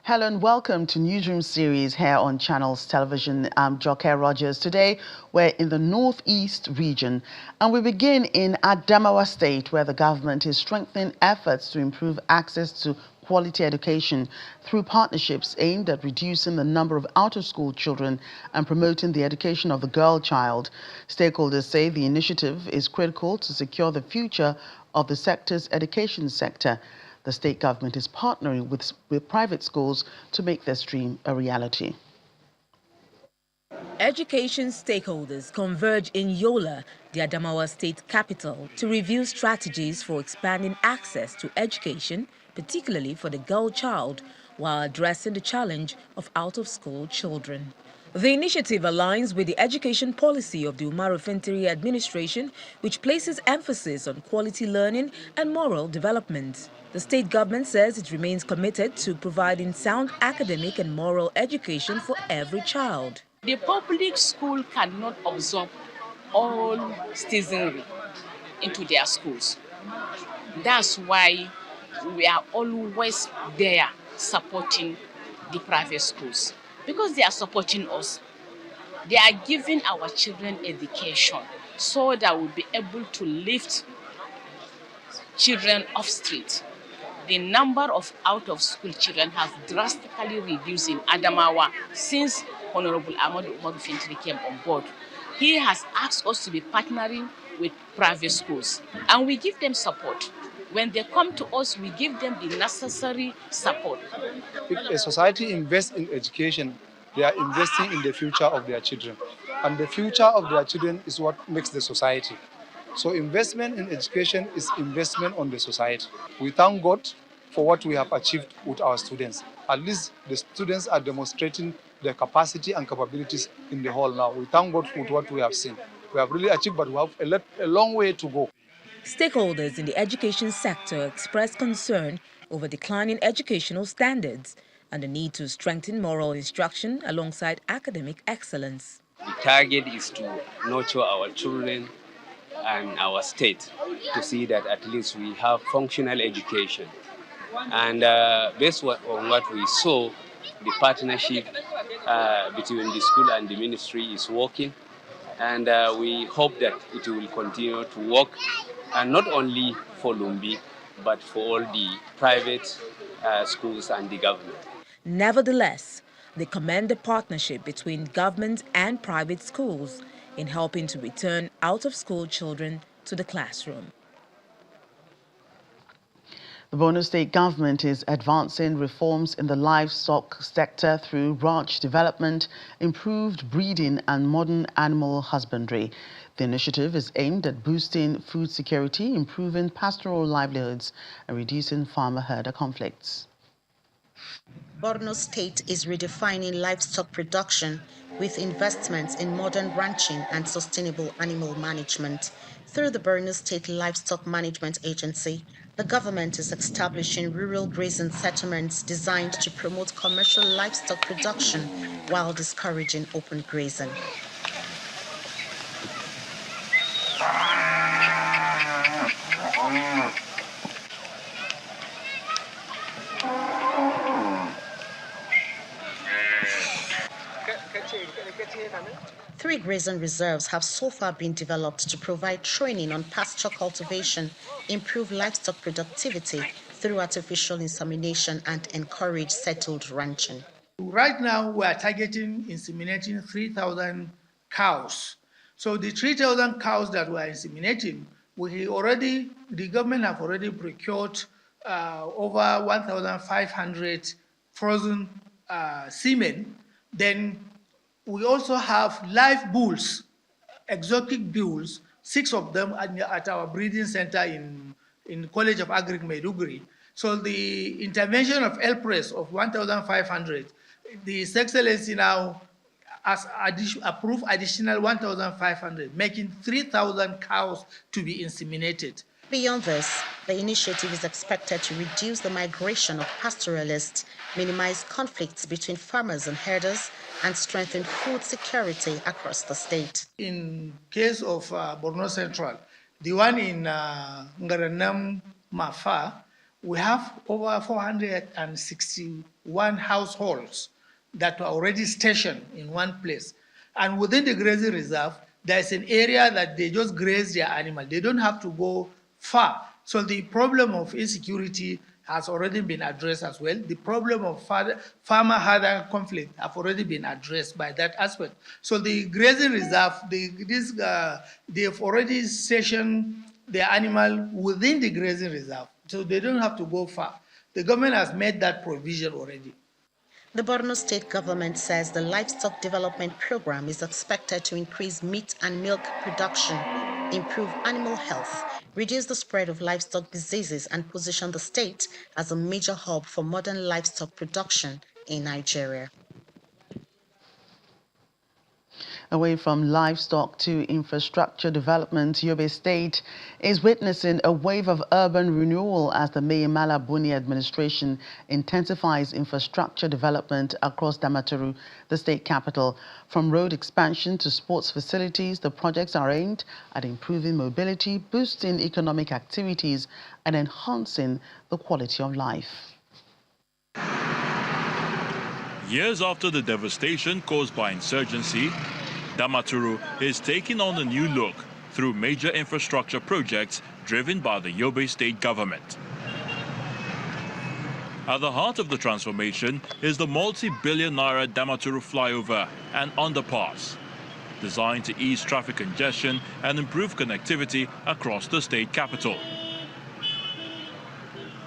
Hello and welcome to Newsroom Series here on Channels Television. I'm Joke Rogers. Today we're in the Northeast region and we begin in Adamawa State, where the government is strengthening efforts to improve access to quality education through partnerships aimed at reducing the number of out-of-school children and promoting the education of the girl child. Stakeholders say the initiative is critical to secure the future of the sector's education sector. The state government is partnering with private schools to make this dream a reality. Education stakeholders converge in Yola, the Adamawa state capital, to review strategies for expanding access to education, particularly for the girl child, while addressing the challenge of out-of-school children. The initiative aligns with the education policy of the Umaru Fintiri administration, which places emphasis on quality learning and moral development. The state government says it remains committed to providing sound academic and moral education for every child. The public school cannot absorb all citizenry into their schools. That's why we are always there supporting the private schools, because they are supporting us. They are giving our children education so that we'll be able to lift children off street. The number of out-of-school children has drastically reduced in Adamawa since Honorable Ahmadu Umaru Fintiri came on board. He has asked us to be partnering with private schools, and we give them support. When they come to us, we give them the necessary support. If a society invests in education, they are investing in the future of their children. And the future of their children is what makes the society. So investment in education is investment on the society. We thank God for what we have achieved with our students. At least the students are demonstrating their capacity and capabilities in the hall now. We thank God for what we have seen. We have really achieved, but we have a long way to go. Stakeholders in the education sector expressed concern over declining educational standards and the need to strengthen moral instruction alongside academic excellence. The target is to nurture our children and our state to see that at least we have functional education. And based on what we saw, the partnership between the school and the ministry is working. And we hope that it will continue to work, and not only for Lumbi, but for all the private schools and the government. Nevertheless, they commend the partnership between government and private schools in helping to return out-of-school children to the classroom. The Borno state government is advancing reforms in the livestock sector through ranch development, improved breeding and modern animal husbandry. The initiative is aimed at boosting food security, improving pastoral livelihoods and reducing farmer-herder conflicts. Borno State is redefining livestock production with investments in modern ranching and sustainable animal management. Through the Borno State Livestock Management Agency, the government is establishing rural grazing settlements designed to promote commercial livestock production while discouraging open grazing. Three grazing reserves have so far been developed to provide training on pasture cultivation, improve livestock productivity through artificial insemination, and encourage settled ranching. Right now, we are targeting inseminating 3,000 cows. So the 3,000 cows that we are inseminating, the government have already procured over 1,500 frozen semen. Then we also have live bulls, exotic bulls, 6 of them at our breeding center in College of Agric Maiduguri. So the intervention of LPRES of 1,500, the His Excellency now has approved additional 1,500, making 3,000 cows to be inseminated. Beyond this, the initiative is expected to reduce the migration of pastoralists, minimize conflicts between farmers and herders, and strengthen food security across the state. In case of Borno Central, the one in Ngaranam Mafa, we have over 461 households that are already stationed in one place. And within the grazing reserve, there's an area that they just graze their animal. They don't have to go far. So the problem of insecurity has already been addressed as well. The problem of farmer-herder conflict have already been addressed by that aspect. So the grazing reserve, they've already stationed their animal within the grazing reserve, so they don't have to go far. The government has made that provision already. The Borno state government says the livestock development program is expected to increase meat and milk production, improve animal health, reduce the spread of livestock diseases, and position the state as a major hub for modern livestock production in Nigeria. Away from livestock to infrastructure development, Yobe State is witnessing a wave of urban renewal as the Maimala Buni administration intensifies infrastructure development across Damaturu, the state capital. From road expansion to sports facilities, the projects are aimed at improving mobility, boosting economic activities, and enhancing the quality of life. Years after the devastation caused by insurgency, Damaturu is taking on a new look through major infrastructure projects driven by the Yobe state government. At the heart of the transformation is the multi-billion naira Damaturu flyover and underpass, designed to ease traffic congestion and improve connectivity across the state capital.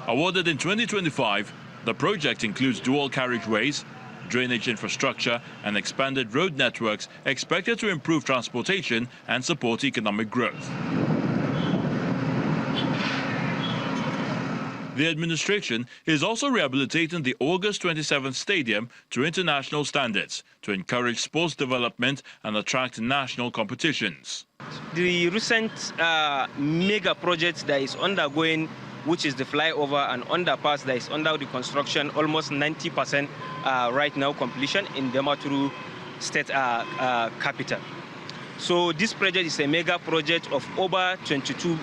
Awarded in 2025, the project includes dual carriageways, drainage infrastructure, and expanded road networks expected to improve transportation and support economic growth. The administration is also rehabilitating the August 27th Stadium to international standards to encourage sports development and attract national competitions. The recent mega project that is undergoing, which is the flyover and underpass that is under the construction, almost 90% right now completion in Damaturu state capital. So this project is a mega project of over 22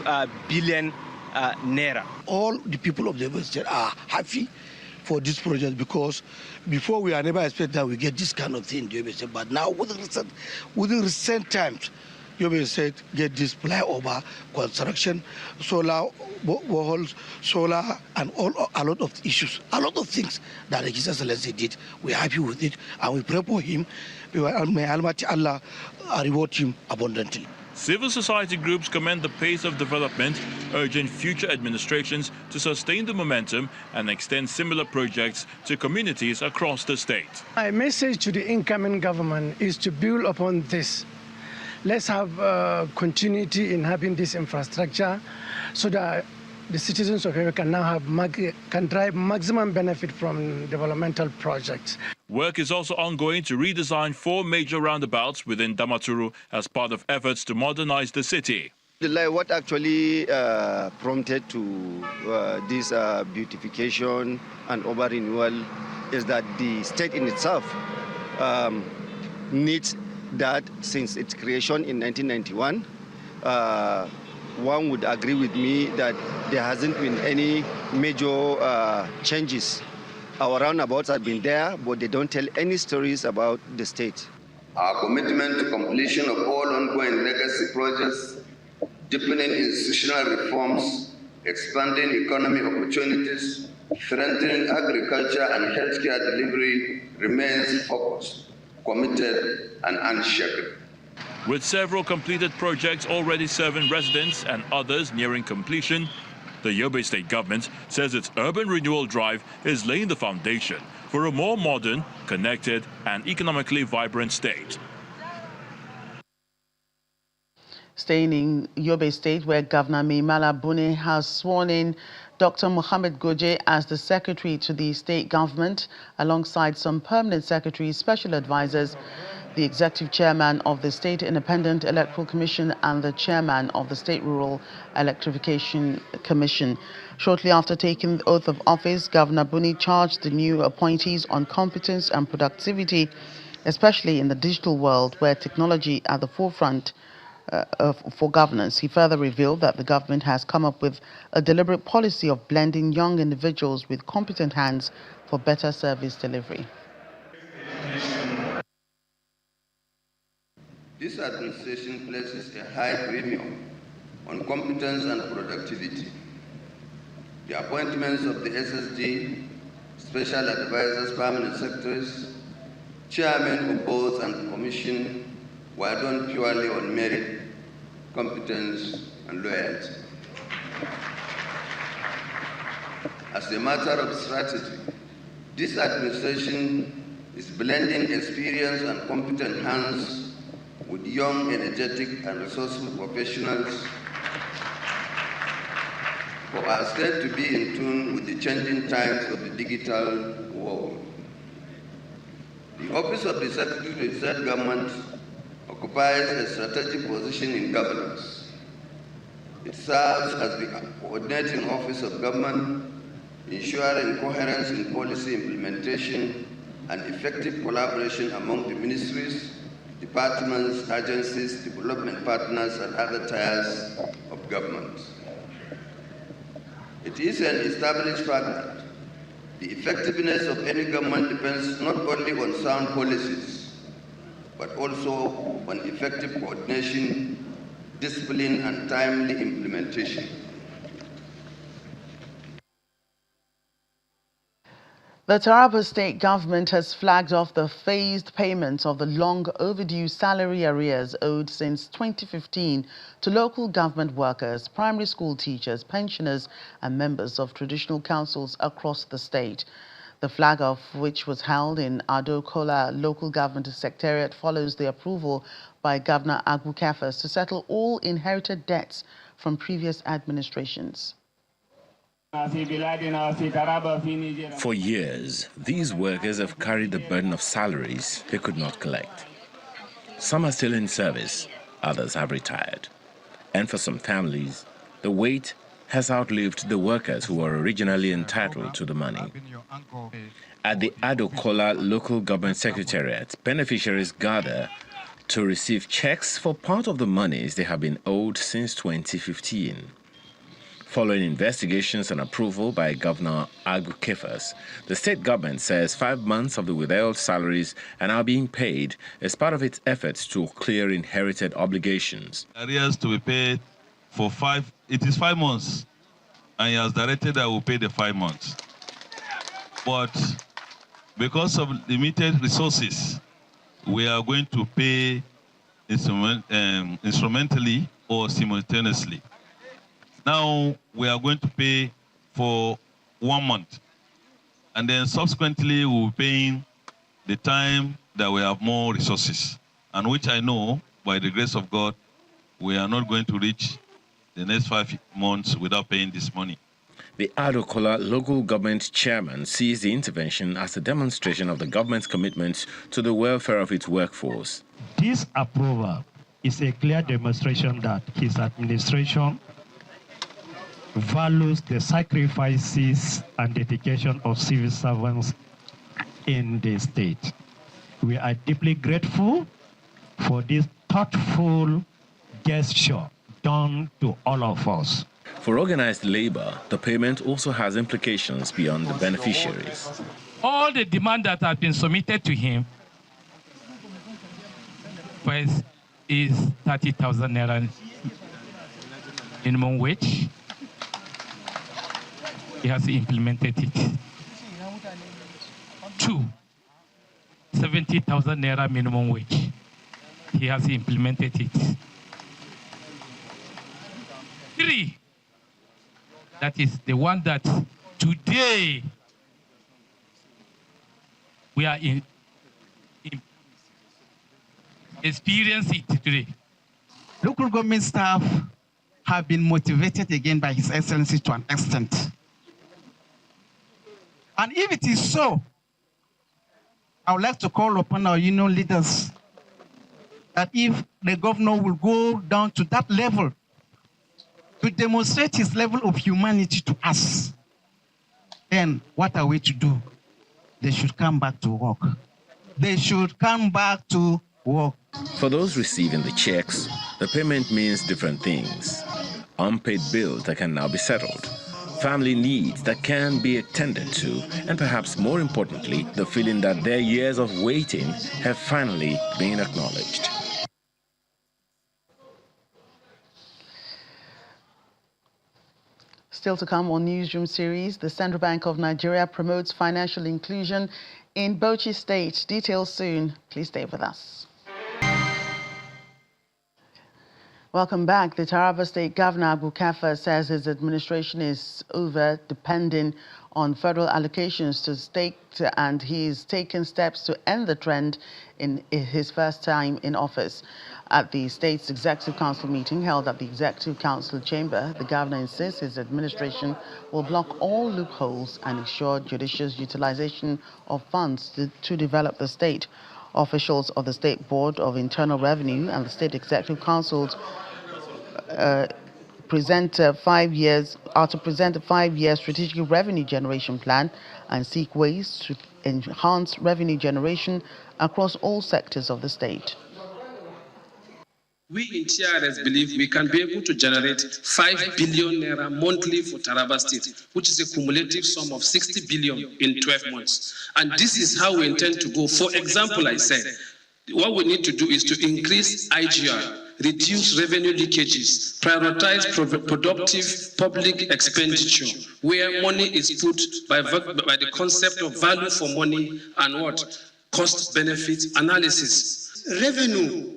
billion naira. All the people of the Devt state are happy for this project because before we are never expect that we get this kind of thing in Yobe State, but now within recent times, Yobe State get this flyover, construction, solar boreholes, solar, and a lot of issues, a lot of things that the His Excellency did. We're happy with it, and we pray for him. May Almighty Allah reward him abundantly. Civil society groups commend the pace of development, urging future administrations to sustain the momentum and extend similar projects to communities across the state. My message to the incoming government is to build upon this. Let's have continuity in having this infrastructure so that the citizens of Yobe can now can drive maximum benefit from developmental projects. Work is also ongoing to redesign 4 major roundabouts within Damaturu as part of efforts to modernize the city. What actually prompted to this beautification and urban renewal is that the state in itself needs that since its creation in 1991. One would agree with me that there hasn't been any major changes. Our roundabouts have been there, but they don't tell any stories about the state. Our commitment to completion of all ongoing legacy projects, deepening institutional reforms, expanding economic opportunities, strengthening agriculture and healthcare delivery remains focused, committed, and unshaken. With several completed projects already serving residents and others nearing completion, the Yobe state government says its urban renewal drive is laying the foundation for a more modern, connected, and economically vibrant state. Staying in Yobe State, where Governor Maimala Buni has sworn in Dr. Mohammed Goje as the secretary to the state government, alongside some permanent secretaries, special advisors, the executive chairman of the State Independent Electoral Commission and the chairman of the State Rural Electrification Commission. Shortly after taking the oath of office, Governor Buni charged the new appointees on competence and productivity, especially in the digital world where technology at the forefront for governance. He further revealed that the government has come up with a deliberate policy of blending young individuals with competent hands for better service delivery. This administration places a high premium on competence and productivity. The appointments of the SSD, special advisors, permanent secretaries, chairmen of boards and commission were done purely on merit, competence, and loyalty. As a matter of strategy, this administration is blending experienced and competent hands with young, energetic, and resourceful professionals for our state to be in tune with the changing times of the digital world. The Office of the Secretary of State Government occupies a strategic position in governance. It serves as the coordinating office of government, ensuring coherence in policy implementation and effective collaboration among the ministries, departments, agencies, development partners, and other tiers of government. It is an established fact that the effectiveness of any government depends not only on sound policies, but also on effective coordination, discipline, and timely implementation. The Taraba state government has flagged off the phased payment of the long overdue salary arrears owed since 2015 to local government workers, primary school teachers, pensioners and members of traditional councils across the state. The flag off, which was held in Adokola local government secretariat, follows the approval by Governor Agbu-Kefas to settle all inherited debts from previous administrations. For years, these workers have carried the burden of salaries they could not collect. Some are still in service, others have retired. And for some families, the wait has outlived the workers who were originally entitled to the money. At the Adokola local government secretariat, beneficiaries gather to receive checks for part of the monies they have been owed since 2015. Following investigations and approval by Governor Agbu-Kefas, the state government says 5 months of the withheld salaries are now being paid as part of its efforts to clear inherited obligations. Arrears to be paid for 5 months, and he has directed that we'll pay the 5 months. But because of limited resources, we are going to pay instrumentally or simultaneously. Now we are going to pay for 1 month, and then subsequently we'll be paying the time that we have more resources, and which I know, by the grace of God, we are not going to reach the next 5 months without paying this money. The Adokola local government chairman sees the intervention as a demonstration of the government's commitment to the welfare of its workforce. This approval is a clear demonstration that his administration values the sacrifices and dedication of civil servants in the state. We are deeply grateful for this thoughtful gesture done to all of us. For organized labor, the payment also has implications beyond the beneficiaries. All the demand that has been submitted to him first is 30,000 naira minimum wage. He has implemented it. 2, 70,000 naira minimum wage. He has implemented it. 3, that is the one that today we are experiencing it today. Local government staff have been motivated again by His Excellency to an extent. And if it is so, I would like to call upon our union leaders that if the governor will go down to that level to demonstrate his level of humanity to us, then what are we to do? They should come back to work. They should come back to work. For those receiving the checks, The payment means different things. Unpaid bills that can now be settled, family needs that can be attended to, and perhaps more importantly, the feeling that their years of waiting have finally been acknowledged. Still to come on Newsroom Series, the Central Bank of Nigeria promotes financial inclusion in Bauchi State. Details soon. Please stay with us. Welcome back. The Taraba State Governor Abu Kafa says his administration is over-depending on federal allocations to the state, and he's taken steps to end the trend in his first time in office. At the state's Executive Council meeting held at the Executive Council chamber, the governor insists his administration will block all loopholes and ensure judicious utilization of funds to develop the state. Officials of the State Board of Internal Revenue and the State Executive Councils present a 5-year strategic revenue generation plan and seek ways to enhance revenue generation across all sectors of the state. We in TRS believe we can be able to generate 5 billion naira monthly for Taraba State, which is a cumulative sum of 60 billion in 12 months. And this is how we intend to go. For example, I said, what we need to do is to increase IGR, reduce revenue leakages, prioritize productive public expenditure, where money is put by the concept of value for money and what? Cost-benefit analysis. Revenue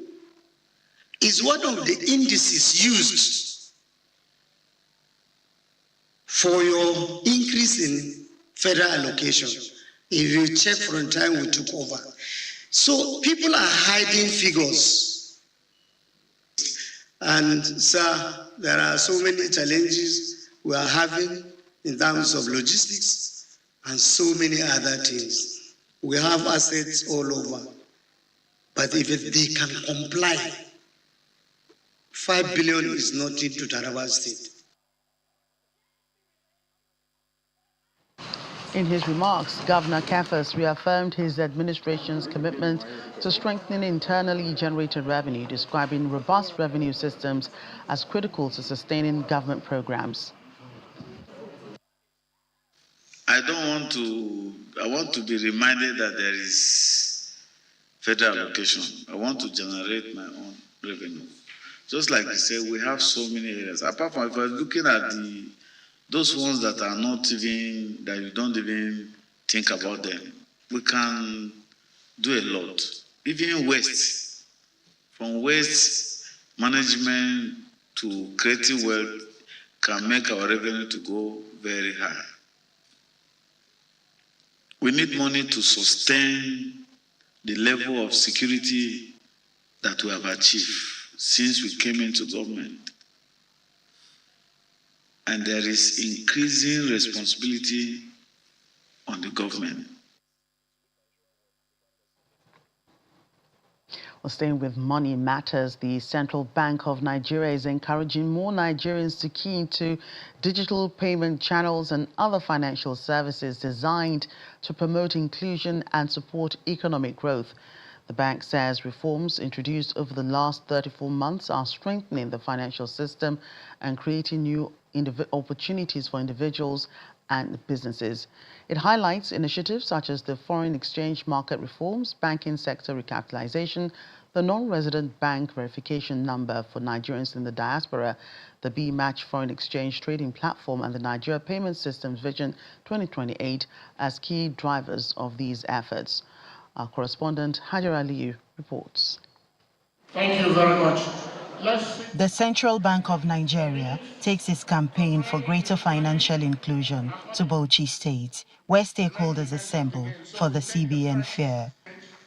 is one of the indices used for your increase in federal allocation. If you check from the time we took over. So people are hiding figures. And sir, there are so many challenges we are having in terms of logistics and so many other things. We have assets all over. But if they can comply, 5 billion is nothing to Taraba State. In his remarks, Governor Kafas reaffirmed his administration's commitment to strengthening internally generated revenue, describing robust revenue systems as critical to sustaining government programs. I want to be reminded that there is federal allocation. I want to generate my own revenue. Just like you said, we have so many areas. Apart from, if we're looking at those ones that are not even, that you don't even think about them, we can do a lot. Even waste, from waste management to creating wealth, can make our revenue to go very high. We need money to sustain the level of security that we have achieved since we came into government. And there is increasing responsibility on the government. Well, staying with money matters, the Central Bank of Nigeria is encouraging more Nigerians to key into digital payment channels and other financial services designed to promote inclusion and support economic growth. The bank says reforms introduced over the last 34 months are strengthening the financial system and creating new opportunities for individuals and businesses. It highlights initiatives such as the foreign exchange market reforms, banking sector recapitalization, the non-resident bank verification number for Nigerians in the diaspora, the B-Match foreign exchange trading platform, and the Nigeria Payment Systems Vision 2028 as key drivers of these efforts. Our correspondent, Hajar Aliyu, reports. Thank you very much. The Central Bank of Nigeria takes its campaign for greater financial inclusion to Bauchi State, where stakeholders assemble for the CBN Fair,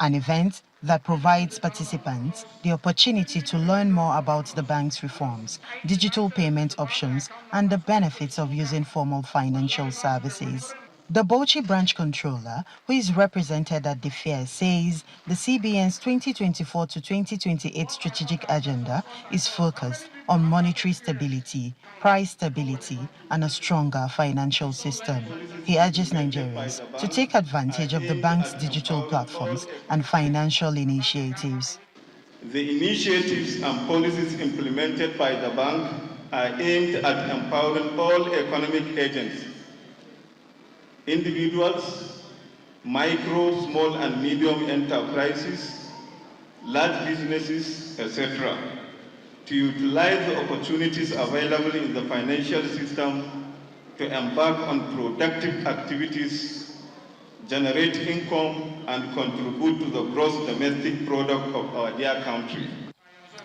an event that provides participants the opportunity to learn more about the bank's reforms, digital payment options, and the benefits of using formal financial services. The Bauchi branch controller, who is represented at the fair, says the CBN's 2024 to 2028 strategic agenda is focused on monetary stability, price stability, and a stronger financial system. He urges Nigerians to take advantage of the bank's digital platforms and financial initiatives. The initiatives and policies implemented by the bank are aimed at empowering all economic agents, individuals, micro, small and medium enterprises, large businesses, etc., to utilize the opportunities available in the financial system to embark on productive activities, generate income, and contribute to the gross domestic product of our dear country.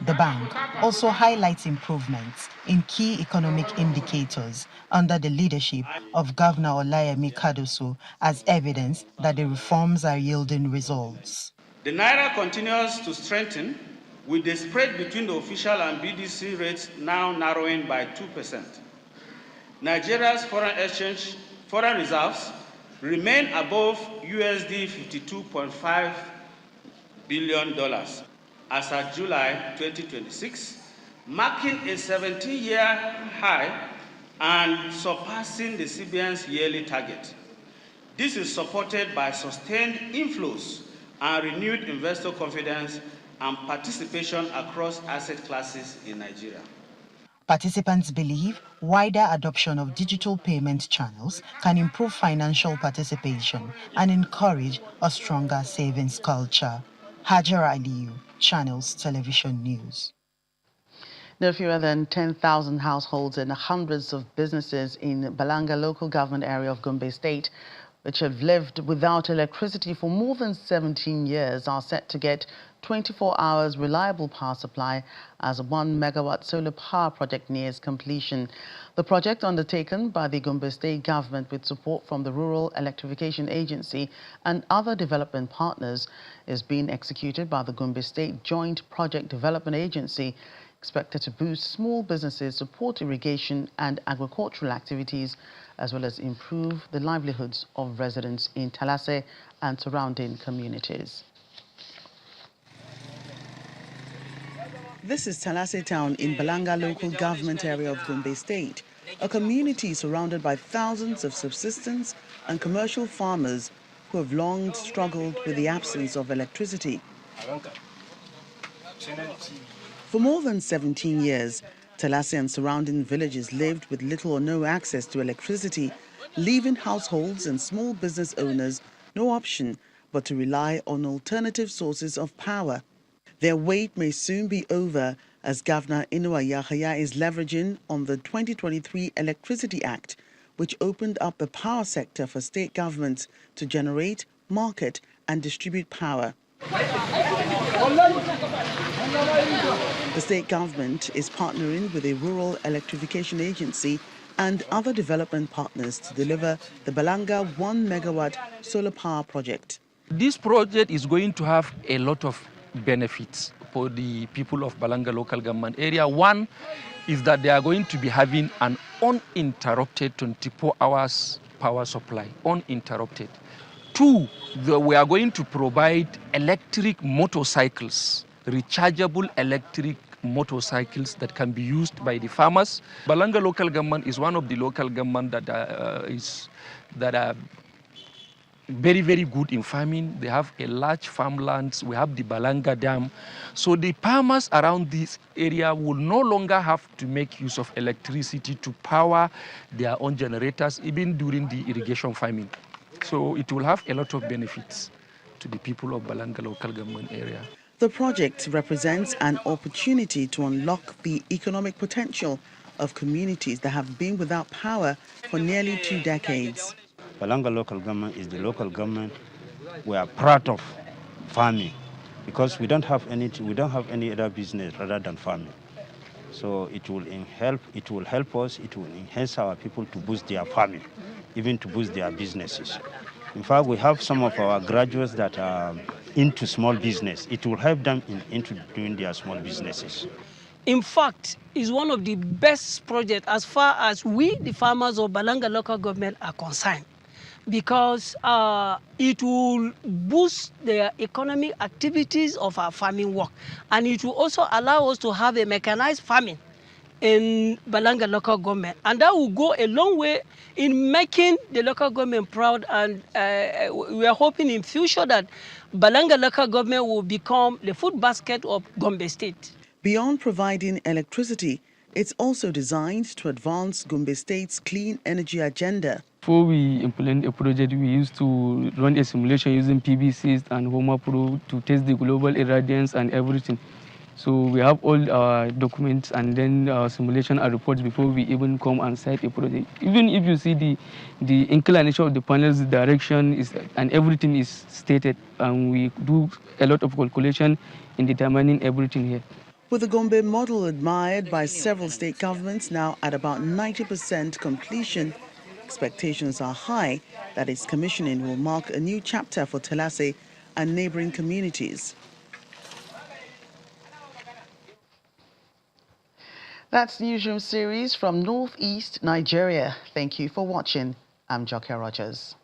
The bank also highlights improvements in key economic indicators under the leadership of Governor Olayemi Kadoso as evidence that the reforms are yielding results. The Naira continues to strengthen, with the spread between the official and BDC rates now narrowing by 2%. Nigeria's foreign reserves remain above USD $52.5 billion as of July 2026, marking a 17-year high and surpassing the CBN's yearly target. This is supported by sustained inflows and renewed investor confidence and participation across asset classes in Nigeria. Participants believe wider adoption of digital payment channels can improve financial participation and encourage a stronger savings culture. Hajara Aliyu, Channels Television News. There are fewer than 10,000 households and hundreds of businesses in Balanga local government area of Gombe State, which have lived without electricity for more than 17 years, are set to get 24 hours reliable power supply as a 1 megawatt solar power project nears completion. The project, undertaken by the Gombe State government with support from the Rural Electrification Agency and other development partners, is being executed by the Gombe State Joint Project Development Agency, expected to boost small businesses, support irrigation and agricultural activities, as well as improve the livelihoods of residents in Talase and surrounding communities. This is Talase town in Balanga local government area of Gombe State, a community surrounded by thousands of subsistence and commercial farmers who have long struggled with the absence of electricity. For more than 17 years, Talase and surrounding villages lived with little or no access to electricity, leaving households and small business owners no option but to rely on alternative sources of power. Their wait may soon be over as Governor Inuwa Yahaya is leveraging on the 2023 Electricity Act, which opened up the power sector for state governments to generate, market and distribute power. The state government is partnering with a Rural Electrification Agency and other development partners to deliver the Balanga 1 megawatt solar power project. This project is going to have a lot of benefits for the people of Balanga local government area. One is that they are going to be having an uninterrupted 24 hours power supply, uninterrupted. Two, we are going to provide electric motorcycles, rechargeable electric motorcycles that can be used by the farmers. Balanga local government is one of the local government that are very, very good in farming. They have a large farmlands. We have the Balanga Dam. So the farmers around this area will no longer have to make use of electricity to power their own generators, even during the irrigation farming. So it will have a lot of benefits to the people of Balanga local government area. The project represents an opportunity to unlock the economic potential of communities that have been without power for nearly 2 decades. Balanga local government is the local government. We are proud of farming because we don't have any other business rather than farming. So it will help us, it will enhance our people to boost their farming, even to boost their businesses. In fact, we have some of our graduates that are into small business. It will help them into doing their small businesses. In fact, it's one of the best projects as far as we, the farmers of Balanga local government, are concerned, because it will boost the economic activities of our farming work, and it will also allow us to have a mechanized farming in Balanga local government. And that will go a long way in making the local government proud. And we are hoping in future that Balanga local government will become the food basket of Gombe State. Beyond providing electricity, it's also designed to advance Gombe State's clean energy agenda. Before we implement a project, we used to run a simulation using PVCs and Homa Pro to test the global irradiance and everything. So we have all our documents and then simulation and reports before we even come and site a project. Even if you see the inclination of the panels, the direction is, and everything is stated, and we do a lot of calculation in determining everything here. With the Gombe model admired by several state governments now at about 90% completion, expectations are high that its commissioning will mark a new chapter for Telase and neighboring communities. That's the Newsroom series from Northeast Nigeria. Thank you for watching. I'm Joke Rogers.